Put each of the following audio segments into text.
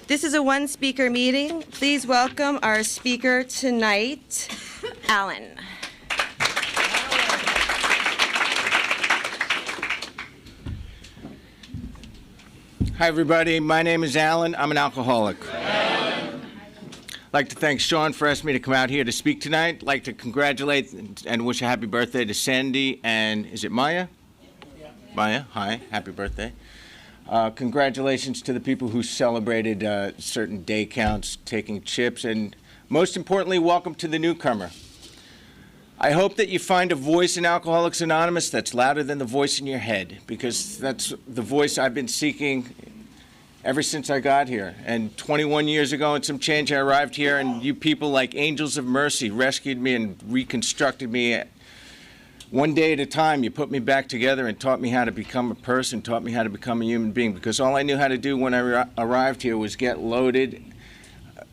This is a one-speaker meeting. Please welcome our speaker tonight, Alan. Hi, everybody. My name is Alan. I'm an alcoholic. I'd like to thank Sean for asking me to come out here to speak tonight. I'd like to congratulate and wish a happy birthday to Sandy and, is it Maya? Yeah. Maya, hi. Happy birthday. Congratulations to the people who celebrated certain day counts, taking chips, and most importantly, welcome to the newcomer. I hope that you find a voice in Alcoholics Anonymous that's louder than the voice in your head, because that's the voice I've been seeking ever since I got here. And 21 years ago and some change, I arrived here, and you people like angels of mercy rescued me and reconstructed me. One day at a time, you put me back together and taught me how to become a person, taught me how to become a human being, because all I knew how to do when I arrived here was get loaded,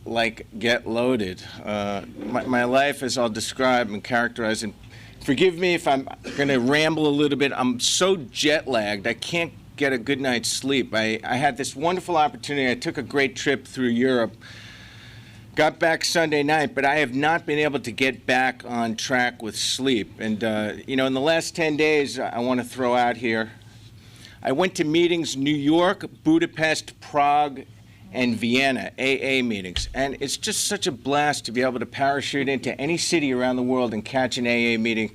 like get loaded. My life, as I'll describe and characterize, and forgive me if I'm going to ramble a little bit, I'm so jet lagged, I can't get a good night's sleep. I had this wonderful opportunity. I took a great trip through Europe, got back Sunday night, but I have not been able to get back on track with sleep. And, you know, in the last 10 days, I want to throw out here, I went to meetings New York, Budapest, Prague, and Vienna, AA meetings. And it's just such a blast to be able to parachute into any city around the world and catch an AA meeting.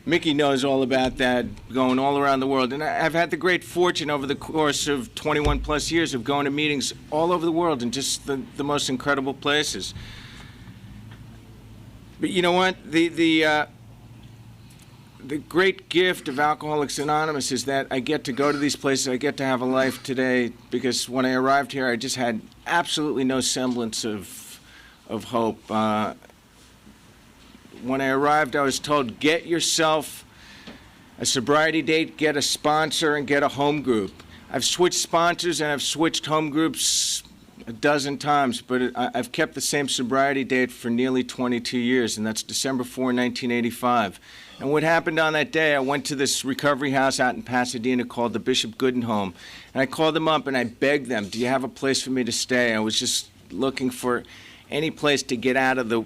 Mickey knows all about that, going all around the world. And I've had the great fortune over the course of 21 plus years of going to meetings all over the world in just the most incredible places. But you know what? The great gift of Alcoholics Anonymous is that I get to go to these places, I get to have a life today, because when I arrived here, I just had absolutely no semblance of hope. When I arrived, I was told, get yourself a sobriety date, get a sponsor, and get a home group. I've switched sponsors and I've switched home groups a dozen times, but I've kept the same sobriety date for nearly 22 years, and that's December 4, 1985. And what happened on that day, I went to this recovery house out in Pasadena called the Bishop Gooden Home, and I called them up and I begged them, do you have a place for me to stay? I was just looking for any place to get out of the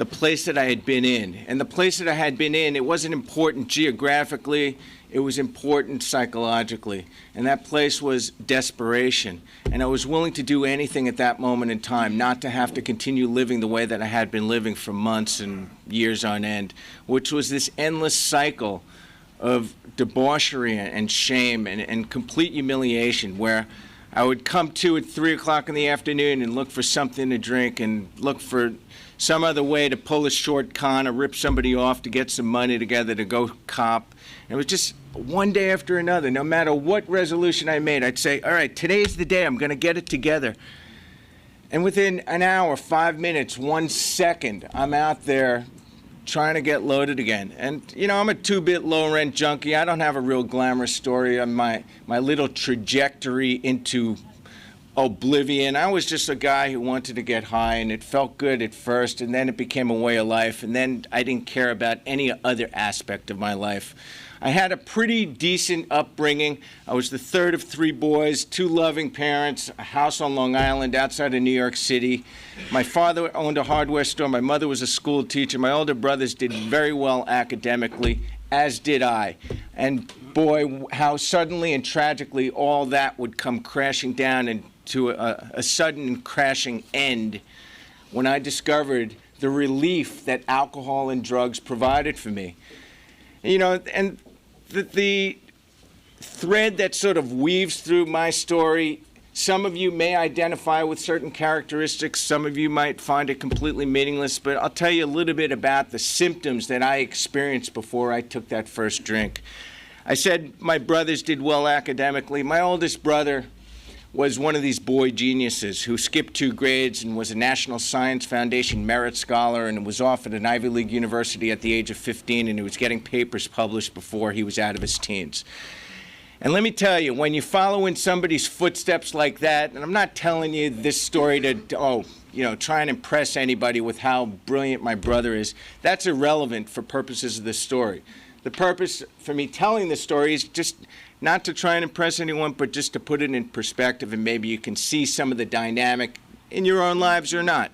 place that I had been in. And the place that I had been in, it wasn't important geographically, it was important psychologically. And that place was desperation. And I was willing to do anything at that moment in time, not to have to continue living the way that I had been living for months and years on end, which was this endless cycle of debauchery and shame and complete humiliation, where I would come to at 3 o'clock in the afternoon and look for something to drink and look for some other way to pull a short con or rip somebody off to get some money together to go cop. And it was just one day after another. No matter what resolution I made, I'd say, all right, today's the day, I'm going to get it together. And within an hour, 5 minutes, 1 second, I'm out there trying to get loaded again. And, you know, I'm a two-bit low-rent junkie. I don't have a real glamorous story on my little trajectory into oblivion. I was just a guy who wanted to get high, and it felt good at first, and then it became a way of life, and then I didn't care about any other aspect of my life. I had a pretty decent upbringing. I was the third of 3 boys, 2 loving parents, a house on Long Island outside of New York City. My father owned a hardware store. My mother was a school teacher. My older brothers did very well academically, as did I. And boy, how suddenly and tragically all that would come crashing down and to a sudden crashing end when I discovered the relief that alcohol and drugs provided for me. You know, and the thread that sort of weaves through my story, some of you may identify with certain characteristics, some of you might find it completely meaningless, but I'll tell you a little bit about the symptoms that I experienced before I took that first drink. I said my brothers did well academically. My oldest brother was one of these boy geniuses who skipped 2 grades and was a National Science Foundation Merit Scholar and was off at an Ivy League university at the age of 15, and he was getting papers published before he was out of his teens. And let me tell you, when you follow in somebody's footsteps like that, and I'm not telling you this story to, try and impress anybody with how brilliant my brother is, that's irrelevant for purposes of this story. The purpose for me telling this story is just not to try and impress anyone, but just to put it in perspective, and maybe you can see some of the dynamic in your own lives or not.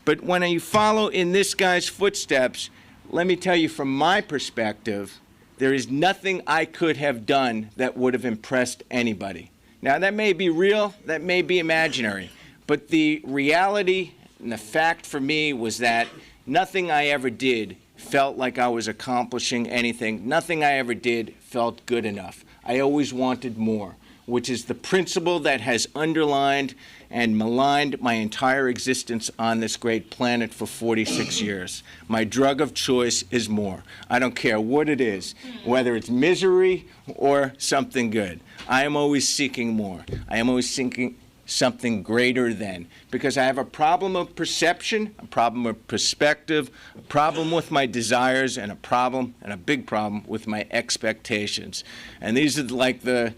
But when you follow in this guy's footsteps, let me tell you from my perspective, there is nothing I could have done that would have impressed anybody. Now, that may be real, that may be imaginary, but the reality and the fact for me was that nothing I ever did felt like I was accomplishing anything. Nothing I ever did felt good enough. I always wanted more, which is the principle that has underlined and maligned my entire existence on this great planet for 46 years. My drug of choice is more. I don't care what it is, whether it's misery or something good. I am always seeking more. I am always seeking something greater than, because I have a problem of perception, a problem of perspective, a problem with my desires, and a big problem with my expectations. And these are like the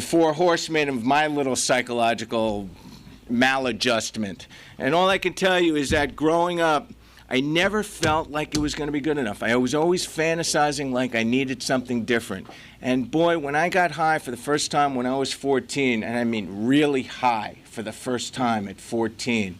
four horsemen of my little psychological maladjustment. And all I can tell you is that growing up, I never felt like it was going to be good enough. I was always fantasizing like I needed something different. And boy, when I got high for the first time when I was 14, and I mean really high for the first time at 14,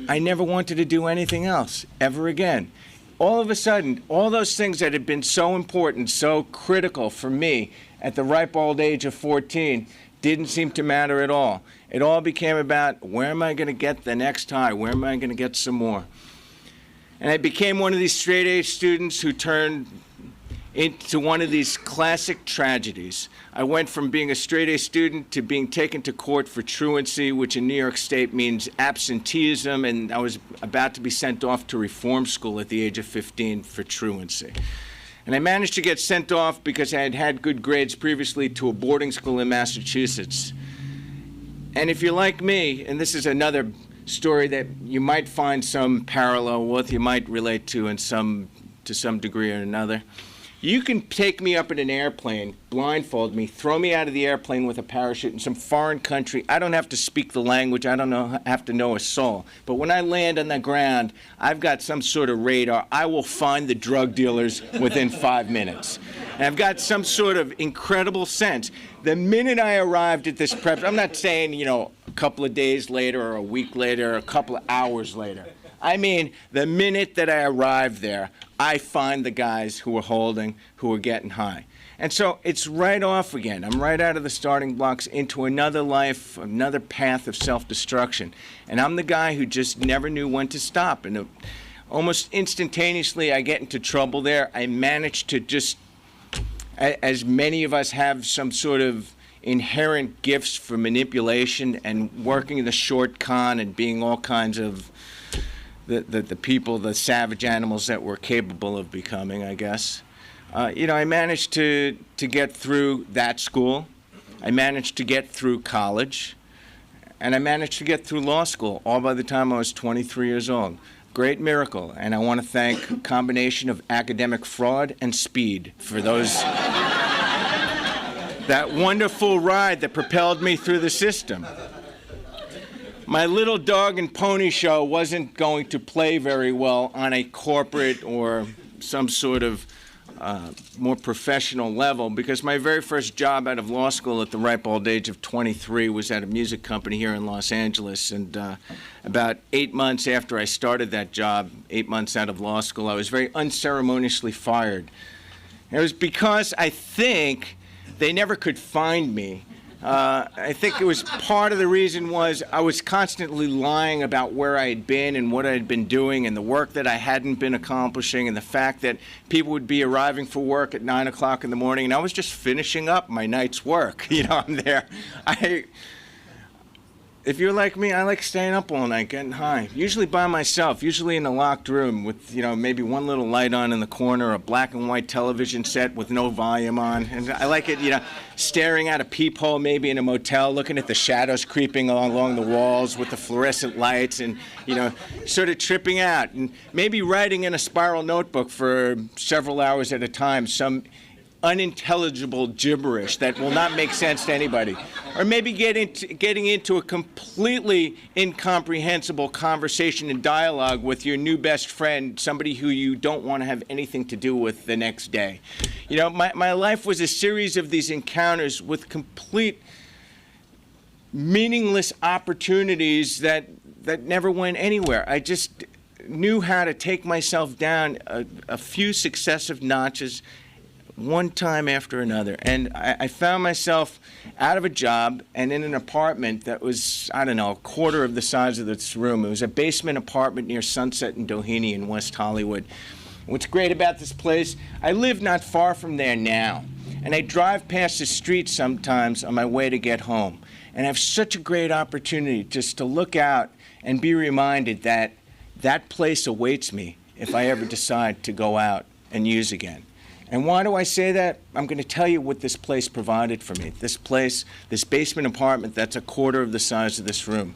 I never wanted to do anything else ever again. All of a sudden, all those things that had been so important, so critical for me at the ripe old age of 14 didn't seem to matter at all. It all became about, where am I going to get the next high? Where am I going to get some more? And I became one of these straight-A students who turned into one of these classic tragedies. I went from being a straight-A student to being taken to court for truancy, which in New York State means absenteeism, and I was about to be sent off to reform school at the age of 15 for truancy. And I managed to get sent off because I had had good grades previously to a boarding school in Massachusetts. And if you're like me, and this is another story that you might find some parallel with, you might relate to some degree or another. You can take me up in an airplane, blindfold me, throw me out of the airplane with a parachute in some foreign country. I don't have to speak the language. I don't have to know a soul. But when I land on the ground, I've got some sort of radar. I will find the drug dealers within 5 minutes. And I've got some sort of incredible sense. The minute I arrived at this prep, I'm not saying, a couple of days later or a week later or a couple of hours later. I mean, the minute that I arrived there, I find the guys who are getting high. And so it's right off again. I'm right out of the starting blocks into another life, another path of self-destruction. And I'm the guy who just never knew when to stop. And almost instantaneously, I get into trouble there. I manage to just, as many of us have some sort of inherent gifts for manipulation and working the short con and being all kinds of the people, the savage animals that we're capable of becoming, I guess. I managed to get through that school. I managed to get through college. And I managed to get through law school, all by the time I was 23 years old. Great miracle. And I want to thank a combination of academic fraud and speed for that wonderful ride that propelled me through the system. My little dog and pony show wasn't going to play very well on a corporate or some sort of more professional level, because my very first job out of law school at the ripe old age of 23 was at a music company here in Los Angeles. And about 8 months after I started that job, 8 months out of law school, I was very unceremoniously fired. It was because I think they never could find me. I think it was part of the reason was I was constantly lying about where I had been and what I had been doing and the work that I hadn't been accomplishing, and the fact that people would be arriving for work at 9 o'clock in the morning and I was just finishing up my night's work. I'm there. If you're like me, I like staying up all night, getting high, usually by myself, usually in a locked room with, maybe one little light on in the corner, a black and white television set with no volume on. And I like it, staring out a peephole, maybe in a motel, looking at the shadows creeping along the walls with the fluorescent lights and, sort of tripping out. And maybe writing in a spiral notebook for several hours at a time some unintelligible gibberish that will not make sense to anybody. Or maybe getting into a completely incomprehensible conversation and dialogue with your new best friend, somebody who you don't want to have anything to do with the next day. You know, my life was a series of these encounters with complete meaningless opportunities that never went anywhere. I just knew how to take myself down a few successive notches, one time after another. And I found myself out of a job and in an apartment that was, I don't know, a quarter of the size of this room. It was a basement apartment near Sunset and Doheny in West Hollywood. What's great about this place, I live not far from there now. And I drive past the street sometimes on my way to get home. And I have such a great opportunity just to look out and be reminded that that place awaits me if I ever decide to go out and use again. And why do I say that? I'm going to tell you what this place provided for me. This place, this basement apartment that's a quarter of the size of this room.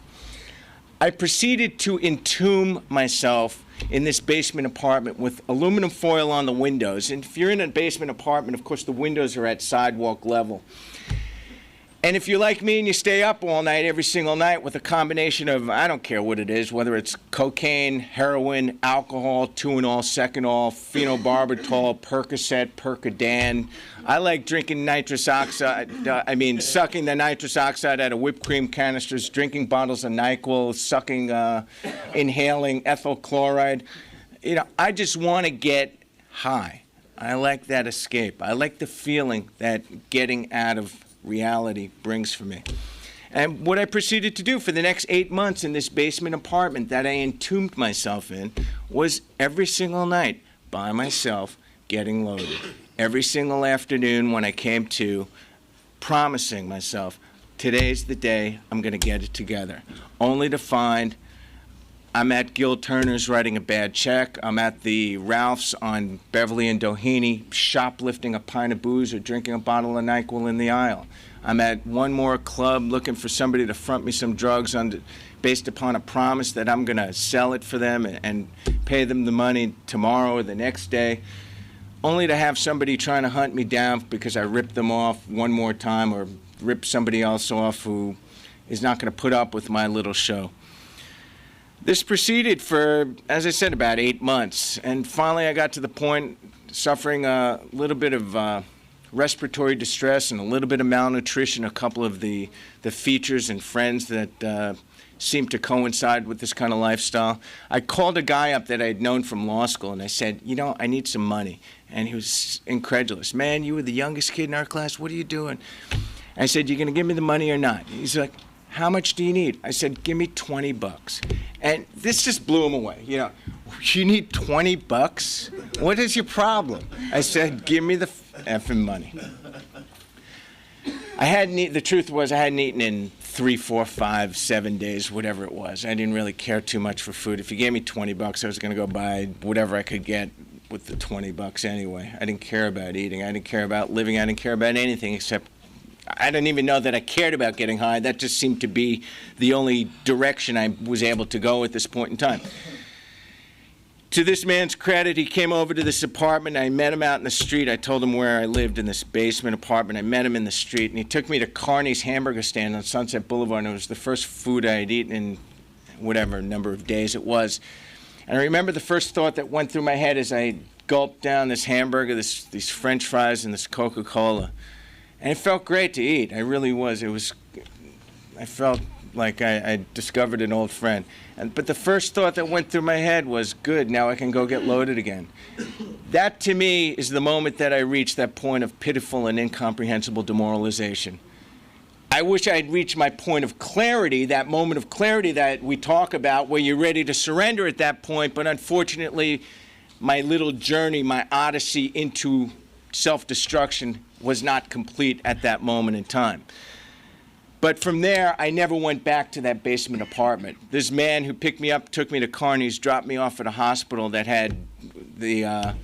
I proceeded to entomb myself in this basement apartment with aluminum foil on the windows. And if you're in a basement apartment, of course, the windows are at sidewalk level. And if you're like me and you stay up all night, every single night, with a combination of, I don't care what it is, whether it's cocaine, heroin, alcohol, Tuinol, Seconal, phenobarbital, Percocet, Percodan. I like drinking nitrous oxide, sucking the nitrous oxide out of whipped cream canisters, drinking bottles of NyQuil, sucking, inhaling ethyl chloride. You know, I just want to get high. I like that escape. I like the feeling that getting out of reality brings for me. And what I proceeded to do for the next 8 months in this basement apartment that I entombed myself in was every single night by myself getting loaded. Every single afternoon when I came to, promising myself, today's the day I'm going to get it together. Only to find I'm at Gil Turner's writing a bad check. I'm at the Ralph's on Beverly and Doheny shoplifting a pint of booze or drinking a bottle of NyQuil in the aisle. I'm at one more club looking for somebody to front me some drugs based upon a promise that I'm going to sell it for them and pay them the money tomorrow or the next day, only to have somebody trying to hunt me down because I ripped them off one more time or rip somebody else off who is not going to put up with my little show. This proceeded for, as I said, about 8 months. And finally, I got to the point suffering a little bit of respiratory distress and a little bit of malnutrition, a couple of the features and friends that seemed to coincide with this kind of lifestyle. I called a guy up that I had known from law school, and I said, you know, I need some money. And he was incredulous. Man, you were the youngest kid in our class. What are you doing? I said, you going to give me the money or not? He's like, how much do you need? I said, give me $20. And this just blew him away. You know, you need $20? What is your problem? I said, give me the effing money. The truth was I hadn't eaten in 3, 4, 5, 7 days, whatever it was. I didn't really care too much for food. If you gave me $20, I was going to go buy whatever I could get with the $20 anyway. I didn't care about eating. I didn't care about living. I didn't care about anything except I didn't even know that I cared about getting high. That just seemed to be the only direction I was able to go at this point in time. To this man's credit, he came over to this apartment. I met him out in the street. I told him where I lived in this basement apartment. I met him in the street, and he took me to Carney's hamburger stand on Sunset Boulevard, and it was the first food I had eaten in whatever number of days it was. And I remember the first thought that went through my head as I gulped down this hamburger, these French fries, and this Coca-Cola. And it felt great to eat. I really was. I felt like I discovered an old friend. But the first thought that went through my head was, good, now I can go get loaded again. That, to me, is the moment that I reached that point of pitiful and incomprehensible demoralization. I wish I had reached my point of clarity, that moment of clarity that we talk about, where you're ready to surrender at that point. But unfortunately, my little journey, my odyssey into self-destruction was not complete at that moment in time. But from there, I never went back to that basement apartment. This man who picked me up, took me to Carney's, dropped me off at a hospital that had the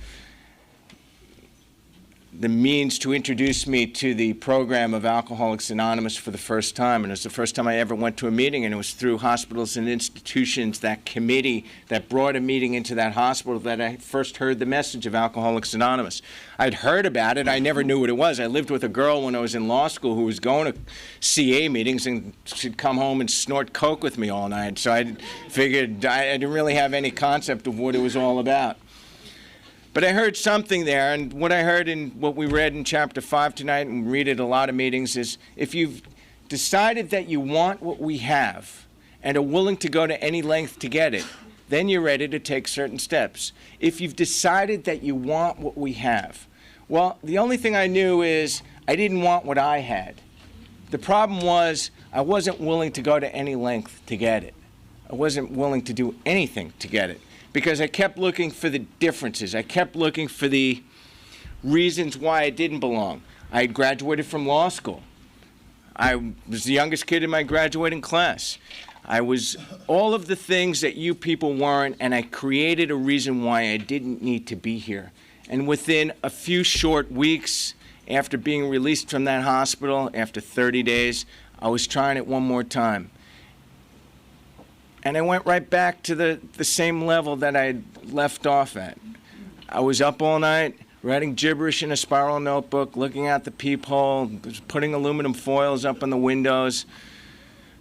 the means to introduce me to the program of Alcoholics Anonymous for the first time. And it was the first time I ever went to a meeting, and it was through Hospitals and Institutions, that committee that brought a meeting into that hospital, that I first heard the message of Alcoholics Anonymous. I'd heard about it. I never knew what it was. I lived with a girl when I was in law school who was going to CA meetings, and she'd come home and snort coke with me all night. So I figured I didn't really have any concept of what it was all about. But I heard something there, and what I heard in what we read in chapter 5 tonight, and we read at a lot of meetings, is if you've decided that you want what we have and are willing to go to any length to get it, then you're ready to take certain steps. If you've decided that you want what we have, well, the only thing I knew is I didn't want what I had. The problem was I wasn't willing to go to any length to get it. I wasn't willing to do anything to get it, because I kept looking for the differences. I kept looking for the reasons why I didn't belong. I had graduated from law school. I was the youngest kid in my graduating class. I was all of the things that you people weren't, and I created a reason why I didn't need to be here. And within a few short weeks, after being released from that hospital, after 30 days, I was trying it one more time. And I went right back to the same level that I had left off at. I was up all night, writing gibberish in a spiral notebook, looking out the peephole, putting aluminum foils up on the windows,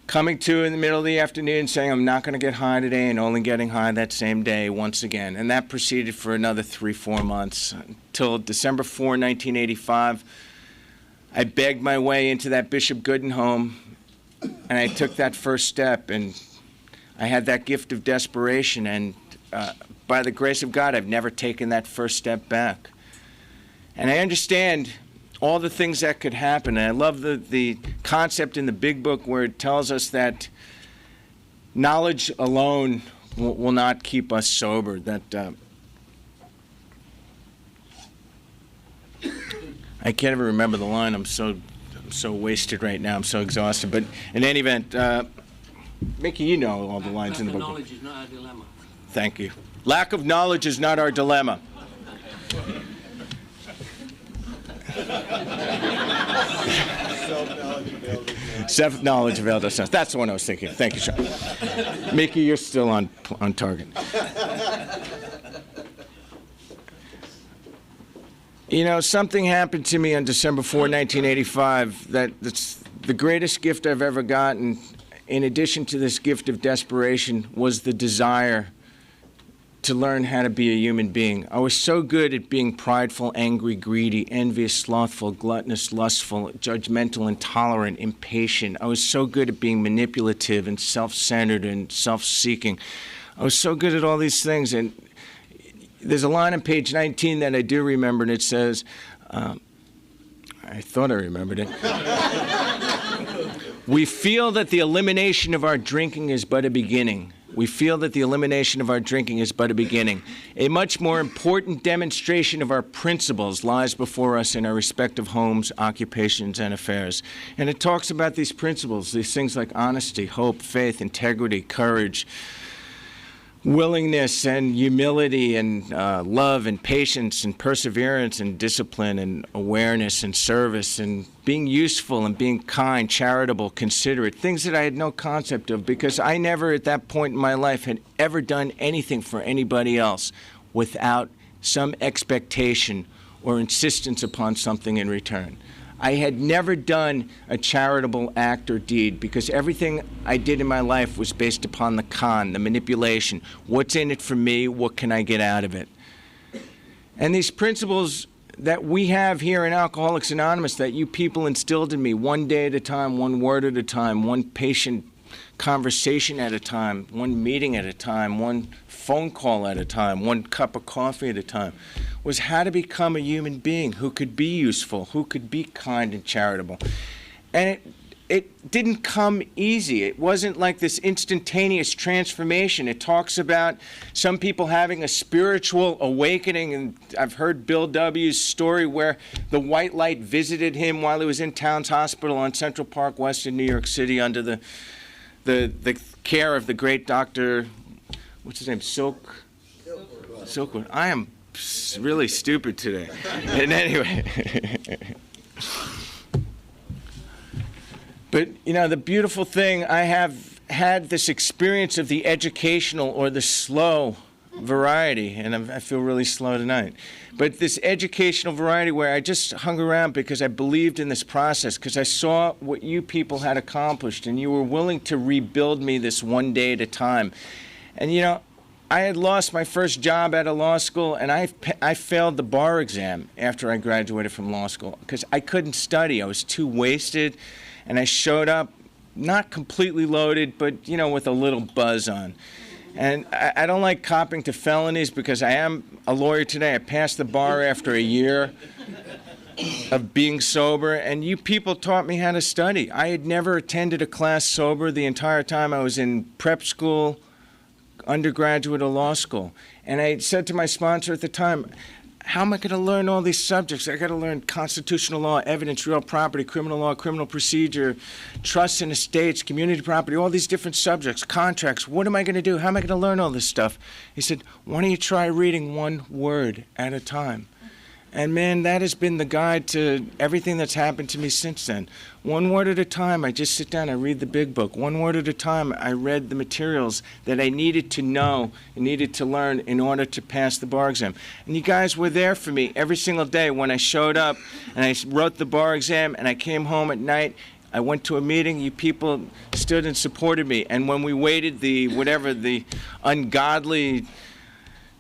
coming to in the middle of the afternoon saying I'm not going to get high today, and only getting high that same day once again. And that proceeded for another 3-4 months until December 4, 1985. I begged my way into that Bishop Gooden home, and I took that first step, and I had that gift of desperation, and by the grace of God, I've never taken that first step back. And I understand all the things that could happen, and I love the concept in the big book where it tells us that knowledge alone will not keep us sober, that I can't even remember the line. I'm so wasted right now. I'm so exhausted. But in any event, Mickey, you know all the lines in the book. Lack of knowledge is not our dilemma. Thank you. Lack of knowledge is not our dilemma. Self-knowledge availed us. That's the one I was thinking. Thank you, Sean. Mickey, you're still on target. You know, something happened to me on December 4, 1985, that's the greatest gift I've ever gotten. In addition to this gift of desperation, was the desire to learn how to be a human being. I was so good at being prideful, angry, greedy, envious, slothful, gluttonous, lustful, judgmental, intolerant, impatient. I was so good at being manipulative and self-centered and self-seeking. I was so good at all these things. And there's a line on page 19 that I do remember, and it says, I thought I remembered it. We feel that the elimination of our drinking is but a beginning. We feel that the elimination of our drinking is but a beginning. A much more important demonstration of our principles lies before us in our respective homes, occupations, and affairs. And it talks about these principles, these things like honesty, hope, faith, integrity, courage, willingness and humility and love and patience and perseverance and discipline and awareness and service and being useful and being kind, charitable, considerate, things that I had no concept of because I never at that point in my life had ever done anything for anybody else without some expectation or insistence upon something in return. I had never done a charitable act or deed because everything I did in my life was based upon the con, the manipulation. What's in it for me? What can I get out of it? And these principles that we have here in Alcoholics Anonymous that you people instilled in me, one day at a time, one word at a time, one patient conversation at a time, one meeting at a time, one phone call at a time, one cup of coffee at a time, was how to become a human being who could be useful, who could be kind and charitable. And it didn't come easy. It wasn't like this instantaneous transformation. It talks about some people having a spiritual awakening, and I've heard Bill W.'s story where the white light visited him while he was in Towns Hospital on Central Park West in New York City under the care of the great Dr. What's his name? Silkwood. I am really stupid today. And anyway. But, you know, the beautiful thing, I have had this experience of the educational or the slow variety, and I feel really slow tonight. But this educational variety where I just hung around because I believed in this process, because I saw what you people had accomplished, and you were willing to rebuild me this one day at a time. And, you know, I had lost my first job at a law school, and I failed the bar exam after I graduated from law school because I couldn't study. I was too wasted. And I showed up not completely loaded, but, you know, with a little buzz on. And I don't like copping to felonies because I am a lawyer today. I passed the bar after a year of being sober, and you people taught me how to study. I had never attended a class sober the entire time I was in prep school, undergraduate, or law school. And I said to my sponsor at the time, how am I going to learn all these subjects? I got to learn constitutional law, evidence, real property, criminal law, criminal procedure, trusts and estates, community property, all these different subjects, contracts. What am I going to do? How am I going to learn all this stuff? He said, why don't you try reading one word at a time? And man, that has been the guide to everything that's happened to me since then. One word at a time, I just sit down, I read the big book. One word at a time, I read the materials that I needed to know and needed to learn in order to pass the bar exam. And you guys were there for me every single day when I showed up and I wrote the bar exam and I came home at night. I went to a meeting, you people stood and supported me. And when we waited the ungodly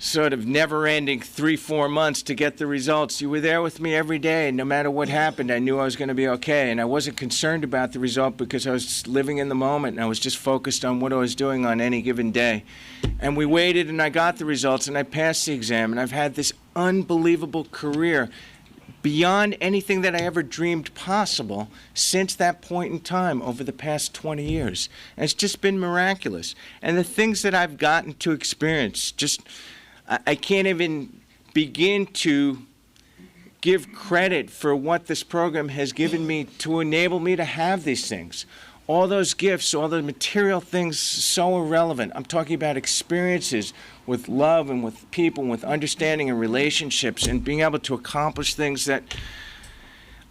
sort of never-ending 3-4 months to get the results, you were there with me every day. No matter what happened, I knew I was going to be okay. And I wasn't concerned about the result because I was living in the moment and I was just focused on what I was doing on any given day. And we waited and I got the results and I passed the exam. And I've had this unbelievable career beyond anything that I ever dreamed possible since that point in time over the past 20 years. And it's just been miraculous. And the things that I've gotten to experience, just I can't even begin to give credit for what this program has given me to enable me to have these things. All those gifts, all the material things, so irrelevant. I'm talking about experiences with love and with people and with understanding and relationships and being able to accomplish things that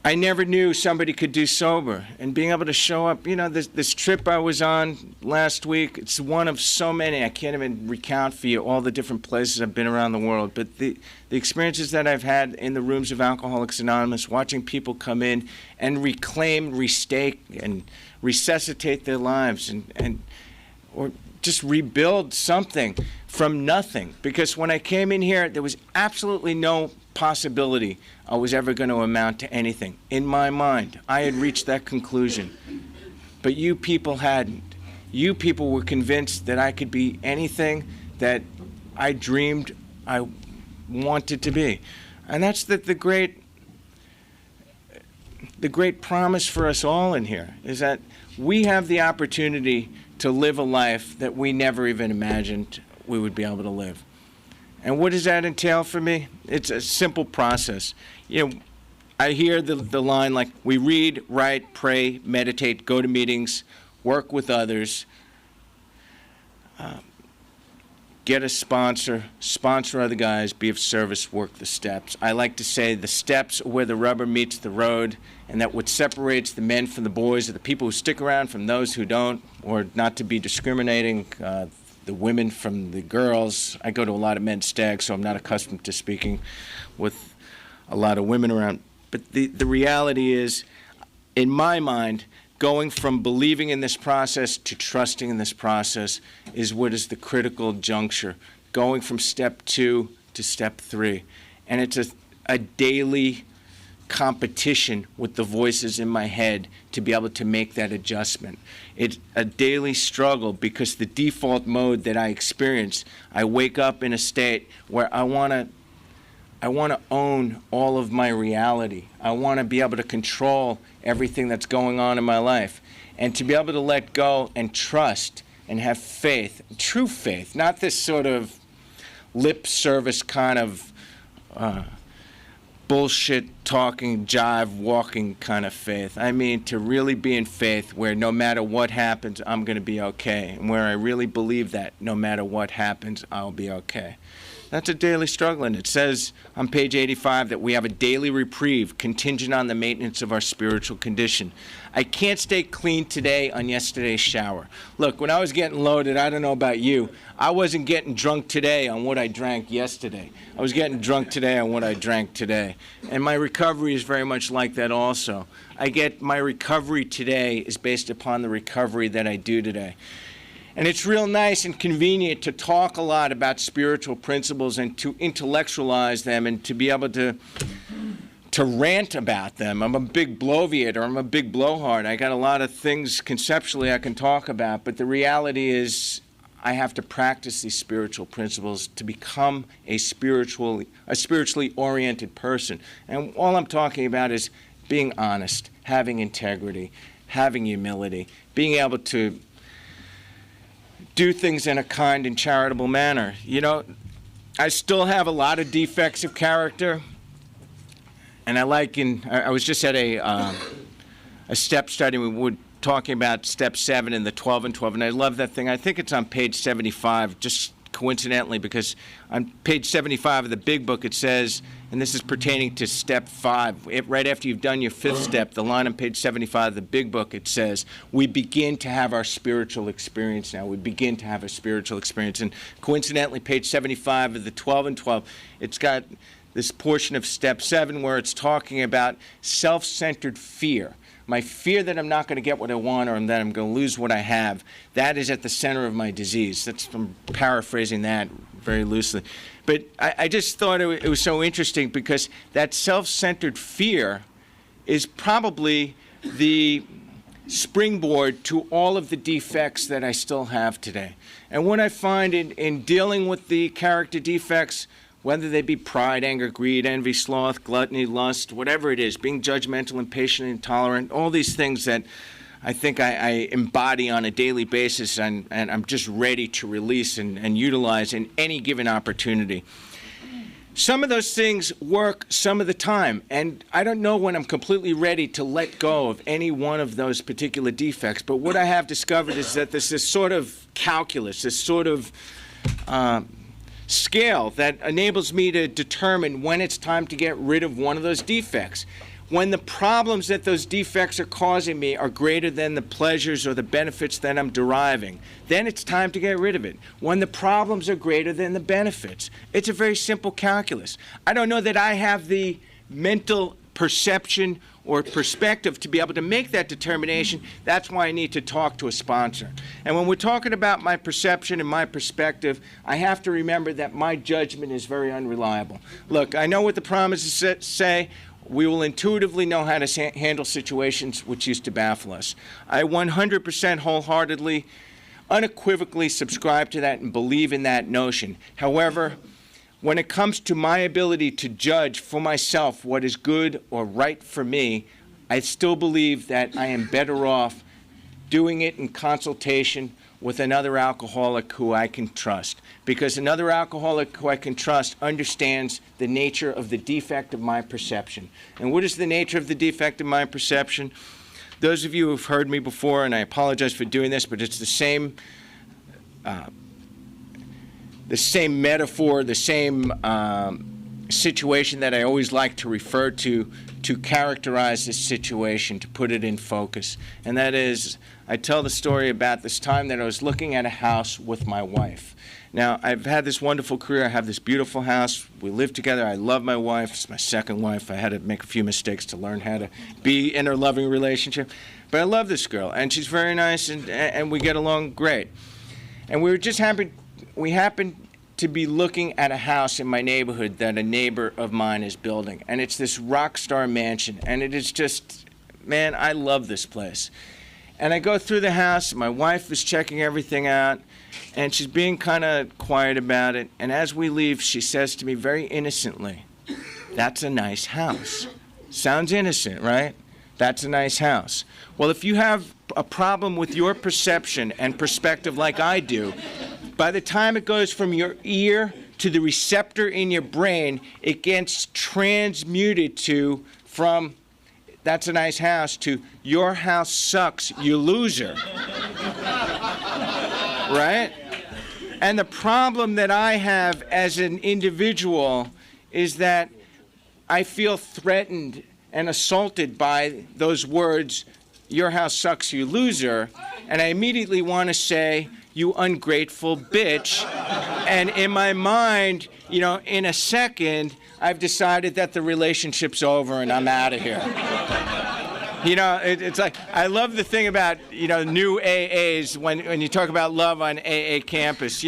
I never knew somebody could do sober, and being able to show up. You know, this trip I was on last week, it's one of so many. I can't even recount for you all the different places I've been around the world. But the experiences that I've had in the rooms of Alcoholics Anonymous, watching people come in and reclaim, restake, and resuscitate their lives or just rebuild something from nothing. Because when I came in here, there was absolutely no possibility I was ever going to amount to anything. In my mind, I had reached that conclusion. But you people hadn't. You people were convinced that I could be anything that I dreamed I wanted to be. And that's the great promise for us all in here, is that we have the opportunity to live a life that we never even imagined we would be able to live. And what does that entail for me? It's a simple process. You know, I hear the line like, we read, write, pray, meditate, go to meetings, work with others, get a sponsor other guys, be of service, work the steps. I like to say the steps are where the rubber meets the road, and that what separates the men from the boys are the people who stick around from those who don't, or not to be discriminating, the women from the girls. I go to a lot of men's stags, so I'm not accustomed to speaking with a lot of women around. But the reality is, in my mind, going from believing in this process to trusting in this process is what is the critical juncture, going from step 2 to step 3. And it's a daily competition with the voices in my head to be able to make that adjustment. It's a daily struggle because the default mode that I experience, I wake up in a state where I want to own all of my reality. I want to be able to control everything that's going on in my life, and to be able to let go and trust and have faith, true faith, not this sort of lip service kind of bullshit talking, jive walking kind of faith. I mean, to really be in faith where no matter what happens, I'm going to be okay, and where I really believe that no matter what happens, I'll be okay. That's a daily struggle, and it says on page 85 that we have a daily reprieve contingent on the maintenance of our spiritual condition. I can't stay clean today on yesterday's shower. Look, when I was getting loaded, I don't know about you, I wasn't getting drunk today on what I drank yesterday. I was getting drunk today on what I drank today. And my recovery is very much like that also. My recovery today is based upon the recovery that I do today. And it's real nice and convenient to talk a lot about spiritual principles and to intellectualize them and to be able to rant about them. I'm a big bloviator. I'm a big blowhard. I got a lot of things conceptually I can talk about, but the reality is I have to practice these spiritual principles to become a spiritually oriented person. And all I'm talking about is being honest, having integrity, having humility, being able to do things in a kind and charitable manner. You know, I still have a lot of defects of character, and I was just at a step study. We were talking about step 7 in the 12 and 12, and I love that thing. I think it's on page 75, just coincidentally, because on page 75 of the big book it says, and this is pertaining to step 5, right after you've done your 5th step, the line on page 75 of the big book, it says, we begin to have our spiritual experience now. We begin to have a spiritual experience. And coincidentally, page 75 of the 12 and 12, it's got this portion of step 7 where it's talking about self-centered fear. My fear that I'm not going to get what I want or that I'm going to lose what I have, that is at the center of my disease. I'm paraphrasing that very loosely. But I just thought it was so interesting because that self-centered fear is probably the springboard to all of the defects that I still have today. And what I find in dealing with the character defects, whether they be pride, anger, greed, envy, sloth, gluttony, lust, whatever it is, being judgmental, impatient, intolerant, all these things that I think I embody on a daily basis and I'm just ready to release and utilize in any given opportunity. Some of those things work some of the time, and I don't know when I'm completely ready to let go of any one of those particular defects, but what I have discovered is that there's this sort of calculus, this sort of scale that enables me to determine when it's time to get rid of one of those defects. When the problems that those defects are causing me are greater than the pleasures or the benefits that I'm deriving, then it's time to get rid of it. When the problems are greater than the benefits, it's a very simple calculus. I don't know that I have the mental perception or perspective to be able to make that determination. That's why I need to talk to a sponsor. And when we're talking about my perception and my perspective, I have to remember that my judgment is very unreliable. Look, I know what the promises say. We will intuitively know how to handle situations which used to baffle us. I 100% wholeheartedly, unequivocally subscribe to that and believe in that notion. However, when it comes to my ability to judge for myself what is good or right for me, I still believe that I am better off doing it in consultation with another alcoholic who I can trust. Because another alcoholic who I can trust understands the nature of the defect of my perception. And what is the nature of the defect of my perception? Those of you who have heard me before, and I apologize for doing this, but it's the same metaphor, the same situation that I always like to refer to characterize this situation, to put it in focus. And that is, I tell the story about this time that I was looking at a house with my wife. Now, I've had this wonderful career. I have this beautiful house. We live together. I love my wife. It's my second wife. I had to make a few mistakes to learn how to be in a loving relationship. But I love this girl, and she's very nice, and we get along great. And we happened to be looking at a house in my neighborhood that a neighbor of mine is building. And it's this rock star mansion. And it is just, man, I love this place. And I go through the house. My wife is checking everything out. And she's being kind of quiet about it. And as we leave, she says to me very innocently, "That's a nice house." Sounds innocent, right? That's a nice house. Well, if you have a problem with your perception and perspective like I do, by the time it goes from your ear to the receptor in your brain, it gets transmuted from "that's a nice house" to "your house sucks, you loser." Right? And the problem that I have as an individual is that I feel threatened and assaulted by those words, "Your house sucks, you loser," and I immediately want to say, "You ungrateful bitch." And in my mind, in a second, I've decided that the relationship's over and I'm out of here. It's like, I love the thing about, new AAs when you talk about love on AA campus.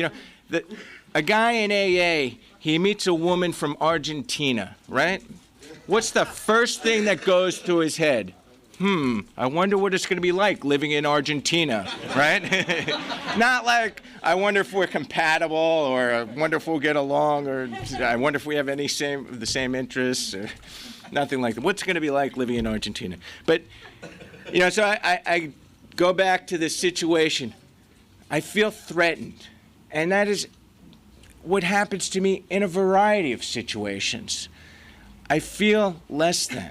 A guy in AA, he meets a woman from Argentina, right? What's the first thing that goes through his head? I wonder what it's going to be like living in Argentina, right? Not like, I wonder if we're compatible, or I wonder if we'll get along, or I wonder if we have the same interests, or nothing like that. What's it going to be like living in Argentina? But, so I go back to this situation. I feel threatened, and that is what happens to me in a variety of situations. I feel less than.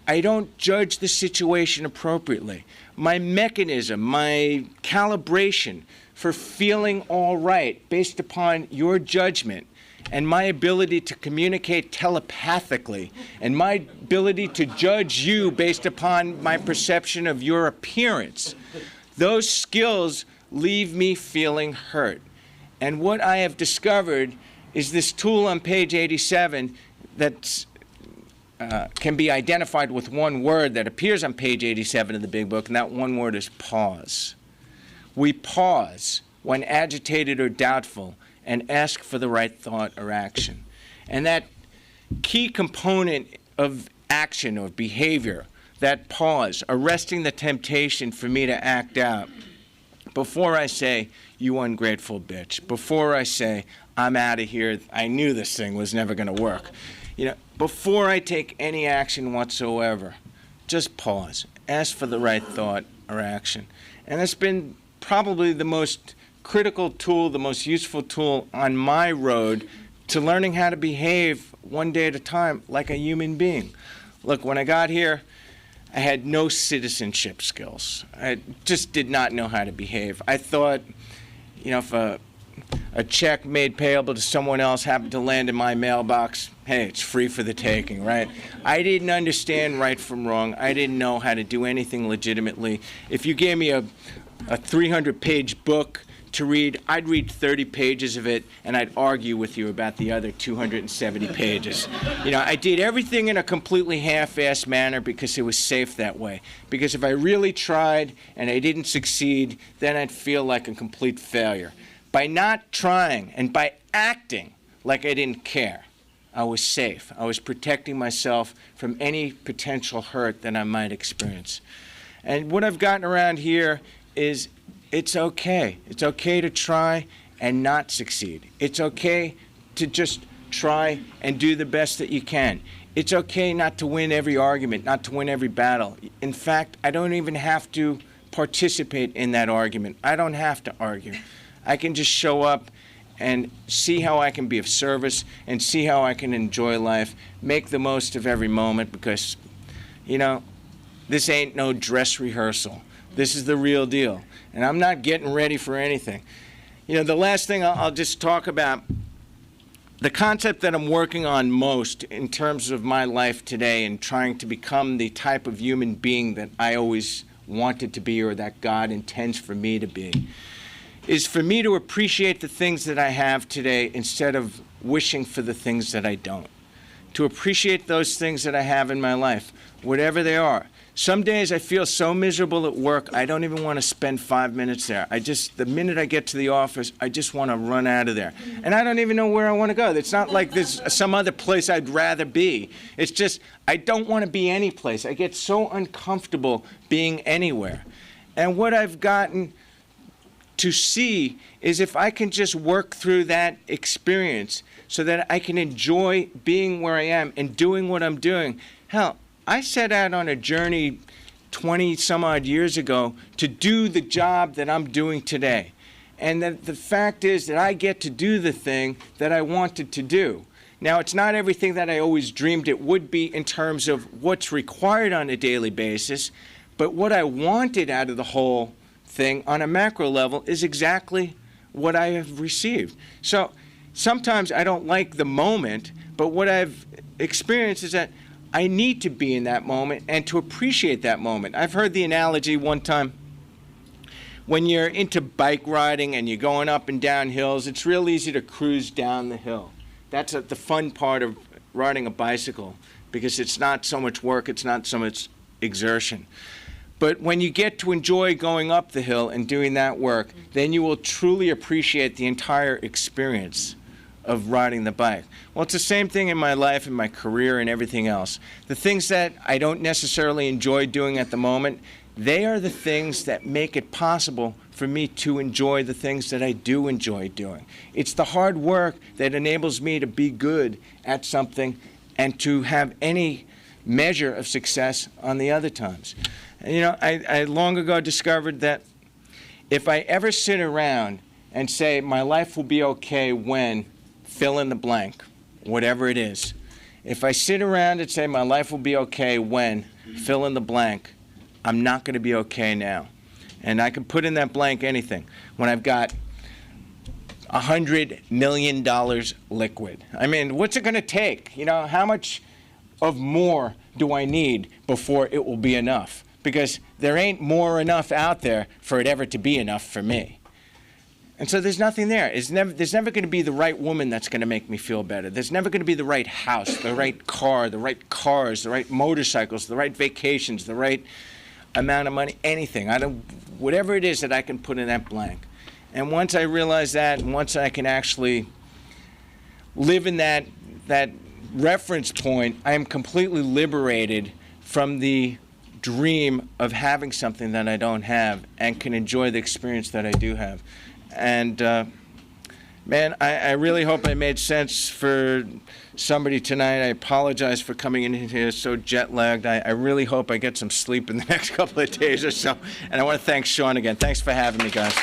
I don't judge the situation appropriately. My mechanism, my calibration for feeling all right based upon your judgment and my ability to communicate telepathically and my ability to judge you based upon my perception of your appearance, those skills leave me feeling hurt. And what I have discovered is this tool on page 87 that's can be identified with one word that appears on page 87 of the Big Book, and that one word is pause. We pause when agitated or doubtful and ask for the right thought or action. And that key component of action or behavior, that pause, arresting the temptation for me to act out, before I say, "You ungrateful bitch," before I say, "I'm out of here, I knew this thing was never going to work," before I take any action whatsoever, just pause. Ask for the right thought or action. And that's been probably the most critical tool, the most useful tool on my road to learning how to behave one day at a time like a human being. Look, when I got here, I had no citizenship skills. I just did not know how to behave. I thought, if a check made payable to someone else happened to land in my mailbox, hey, it's free for the taking, right? I didn't understand right from wrong. I didn't know how to do anything legitimately. If you gave me a 300-page book to read, I'd read 30 pages of it, and I'd argue with you about the other 270 pages. I did everything in a completely half-assed manner because it was safe that way. Because if I really tried and I didn't succeed, then I'd feel like a complete failure. By not trying and by acting like I didn't care, I was safe. I was protecting myself from any potential hurt that I might experience. And what I've gotten around here is it's okay. It's okay to try and not succeed. It's okay to just try and do the best that you can. It's okay not to win every argument, not to win every battle. In fact, I don't even have to participate in that argument. I don't have to argue. I can just show up and see how I can be of service and see how I can enjoy life, make the most of every moment because, this ain't no dress rehearsal. This is the real deal. And I'm not getting ready for anything. The last thing I'll just talk about, the concept that I'm working on most in terms of my life today and trying to become the type of human being that I always wanted to be or that God intends for me to be, is for me to appreciate the things that I have today instead of wishing for the things that I don't. To appreciate those things that I have in my life, whatever they are. Some days I feel so miserable at work, I don't even want to spend 5 minutes there. The minute I get to the office, I just want to run out of there. And I don't even know where I want to go. It's not like there's some other place I'd rather be. It's just, I don't want to be any place. I get so uncomfortable being anywhere. And what I've gotten to see is if I can just work through that experience so that I can enjoy being where I am and doing what I'm doing. Hell, I set out on a journey 20 some odd years ago to do the job that I'm doing today. And the fact is that I get to do the thing that I wanted to do. Now, it's not everything that I always dreamed it would be in terms of what's required on a daily basis, but what I wanted out of the whole thing on a macro level is exactly what I have received. So sometimes I don't like the moment, but what I've experienced is that I need to be in that moment and to appreciate that moment. I've heard the analogy one time, when you're into bike riding and you're going up and down hills, it's real easy to cruise down the hill. That's the fun part of riding a bicycle, because it's not so much work, it's not so much exertion. But when you get to enjoy going up the hill and doing that work, then you will truly appreciate the entire experience of riding the bike. Well, it's the same thing in my life and my career and everything else. The things that I don't necessarily enjoy doing at the moment, they are the things that make it possible for me to enjoy the things that I do enjoy doing. It's the hard work that enables me to be good at something and to have any measure of success on the other times. And, I long ago discovered that if I ever sit around and say my life will be okay when fill in the blank, whatever it is. If I sit around and say my life will be okay when fill in the blank, I'm not going to be okay now. And I can put in that blank anything. When I've got $100 million liquid. I mean, what's it going to take? How much of more do I need before it will be enough? Because there ain't more enough out there for it ever to be enough for me. And so there's nothing there. There's never going to be the right woman that's going to make me feel better. There's never going to be the right house, the right car, the right cars, the right motorcycles, the right vacations, the right amount of money, anything. Whatever it is that I can put in that blank. And once I realize that, and once I can actually live in that reference point, I am completely liberated from the dream of having something that I don't have and can enjoy the experience that I do have. And man, I really hope I made sense for somebody tonight. I apologize for coming in here so jet lagged. I really hope I get some sleep in the next couple of days or so. And I want to thank Sean again. Thanks for having me, guys.